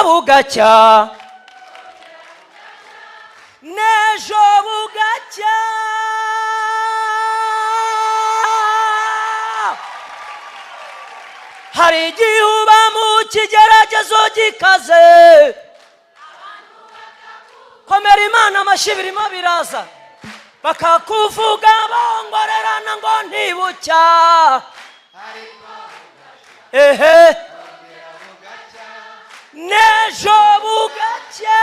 bugacya n'ejo bugacya hari igihe uba mu kigeragezo gikaze komera Imana amashyi birimo biraza bakakuvuga bongorerana ngo ntibucya n'ejo bugacya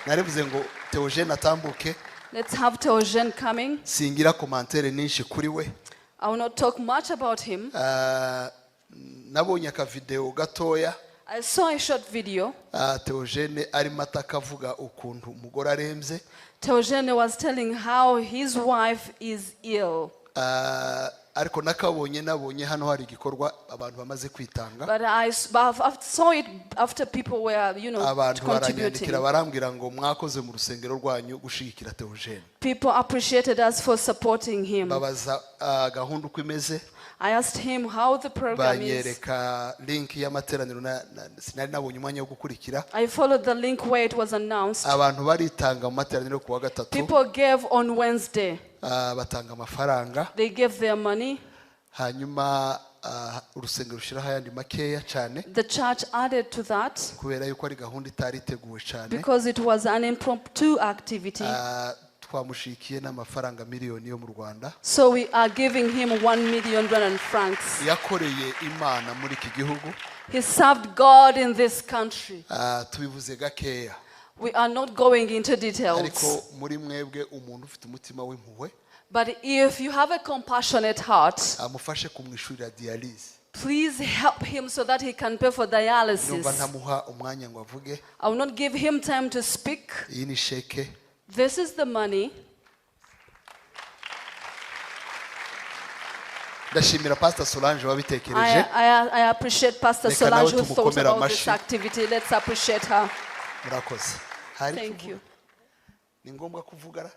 narivuze ngo Theogene atambuke. Let's have Theogene coming. Singira commentaire nyinshi kuri we. I will not talk much about him. Nabonye aka video gatoya. I saw a short video. Theogene arimo atakavuga ukuntu umugore aremze. Theogene was telling how his wife is ill. Ariko nabonye hano hari igikorwa abantu bamaze kwitanga. But I saw it after people were, abantu contributing. baranyandikira barambwira ngo mwakoze mu rusengero rwanyu gushigikira Theogene. People appreciated us for supporting him. Babaza gahunda uko imeze. I asked him how the program is. Banyereka link y'amateraniro sinari nabonye umwanya wo gukurikira. I followed the link where it was announced. Abantu baritanga mu materaniro kuwa gatatu. People gave on Wednesday. Batanga amafaranga. They gave their money. Hanyuma urusengero rushiraho ayandi makeya cyane. The church added to that. Kubera yuko ari gahunda itari iteguwe cyane. Because it was an impromptu activity. Twamushikiye n'amafaranga miliyoni yo mu Rwanda. So we are giving him 1 million Rwandan francs. Yakoreye Imana muri iki gihugu. He served God in this country. Tubivuze gakeya. We are not going into details. Ariko muri mwebwe umuntu ufite umutima w'impuhwe. But if you have a compassionate heart, amufashe kumwishurira dialysis. please help him so that he can pay for dialysis. Numva ntamuha umwanya ngo avuge. I will not give him time to speak. Iyi ni sheke. This is the money. Ndashimira Pastor Solange wabitekereje. I appreciate Pastor Solange who thought about this activity. Let's appreciate her. Murakoze. Thank you. Ni ngombwa kuvugara.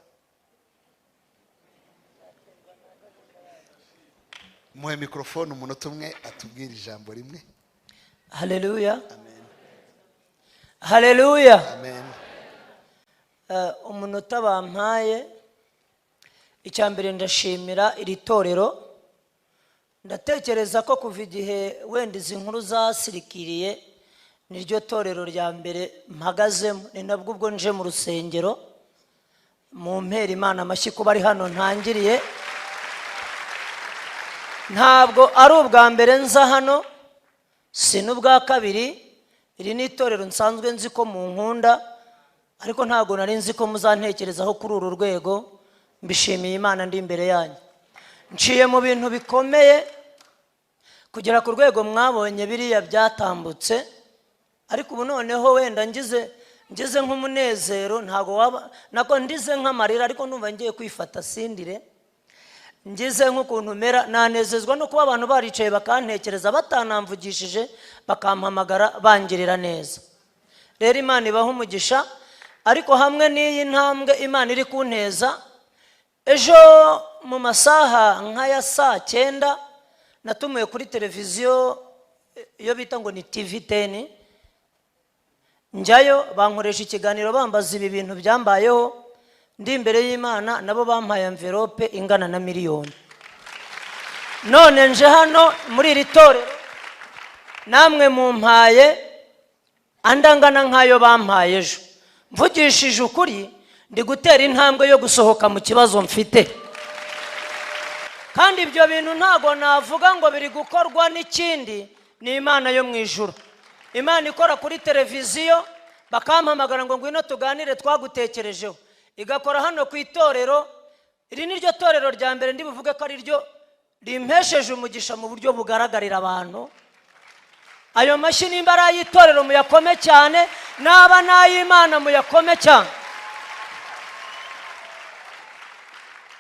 Muhe microphone umunota umwe atubwira ijambo rimwe. Hallelujah. Amen. Hallelujah. Amen. Umunota bampaye icyambere ndashimira iri torero. Ndatekereza ko kuva igihe wenda izi nkuru zasirikiriye niryo torero rya mbere mpagazemo. Ni nabwo ubwo nje mu rusengero mu mpera Imana amashyi kuba ari hano ntangiriye. Ntabwo ari ubwa mbere nza hano, si n'ubwa kabiri. Iri ni itorero nsanzwe nzi ko mu nkunda, ariko ntabwo nari nzi ko muzantekerezaho kuri uru rwego. Mbishimiye Imana ndi imbere yanyu. Nciye mu bintu bikomeye kugera ku rwego mwabonye biriya byatambutse, ariko ubu noneho wenda ngize nk'umunezero. Ntabwo waba nako ndize nk'amarira, ariko numva ngiye kwifata sindire. Ngize nk'ukuntu mera, nanezezwa no kuba abantu baricaye bakantekereza batanamvugishije, bakampamagara bangirira neza. Rero Imana ibaha umugisha. Ariko hamwe n'iyi ntambwe Imana iri kunteza, ejo mu masaha nk'aya saa 9 natumuye kuri televiziyo iyo bita ngo ni TV10. Njyayo bankoresha ikiganiro bambaza ibi bintu byambayeho. Ndi imbere y'Imana nabo bampaye envelope ingana na miliyoni. None nje hano muri iri torero namwe mumpaye andangana nkayo bampaye ejo. Mvugishije ukuri ndi gutera intambwe yo gusohoka mu kibazo mfite. Kandi ibyo bintu ntago navuga ngo biri gukorwa n'ikindi, ni Imana yo mu ijuru. Imana ikora kuri televiziyo bakampamagara ngo ngwino tuganire twagutekerejeho. Igakora hano ku itorero. Iri niryo torero rya mbere ndi buvuge ko ari ryo rimpesheje umugisha mu buryo bugaragarira abantu. Ayo mashyi n'imbara y'itorero muyakome cyane, naba n'ay'Imana muyakome cyane.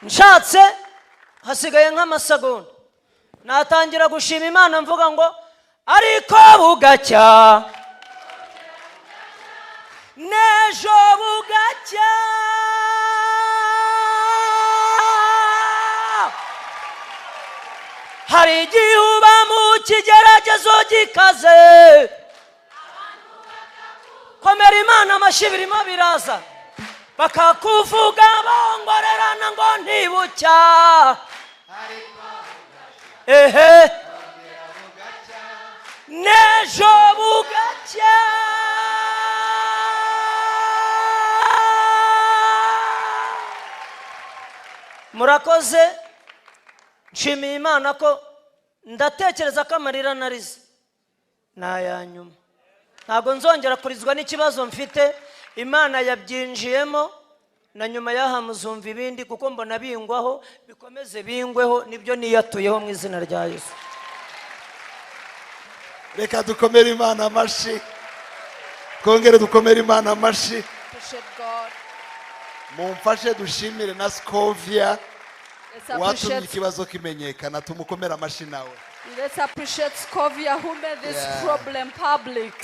Nshatse hasigaye nk'amasegonda natangira gushima Imana mvuga ngo ariko bugacya n'ejo bugacya hari igihe uba mu kigeragezo gikaze komera Imana amashyi birimo biraza bakakuvuga bongorerana ngo ntibucya ehe n'ejo bugacya murakoze nshimiye Imana ko ndatekereza ko amarira narize n'ayanyuma ntabwo nzongera kurizwa n'ikibazo mfite Imana yabyinjiyemo na nyuma y'aha muzumva ibindi kuko mbona bingwaho bikomeze bingweho nibyo niyatuyeho mu izina rya Yesu. Reka dukomere Imana amashyi twongere dukomere Imana amashyi mumfashe dushimire na Scovia watumye ikibazo kimenyekana tumukomere amashyi nawe. Let's appreciate Scovia who made this problem public.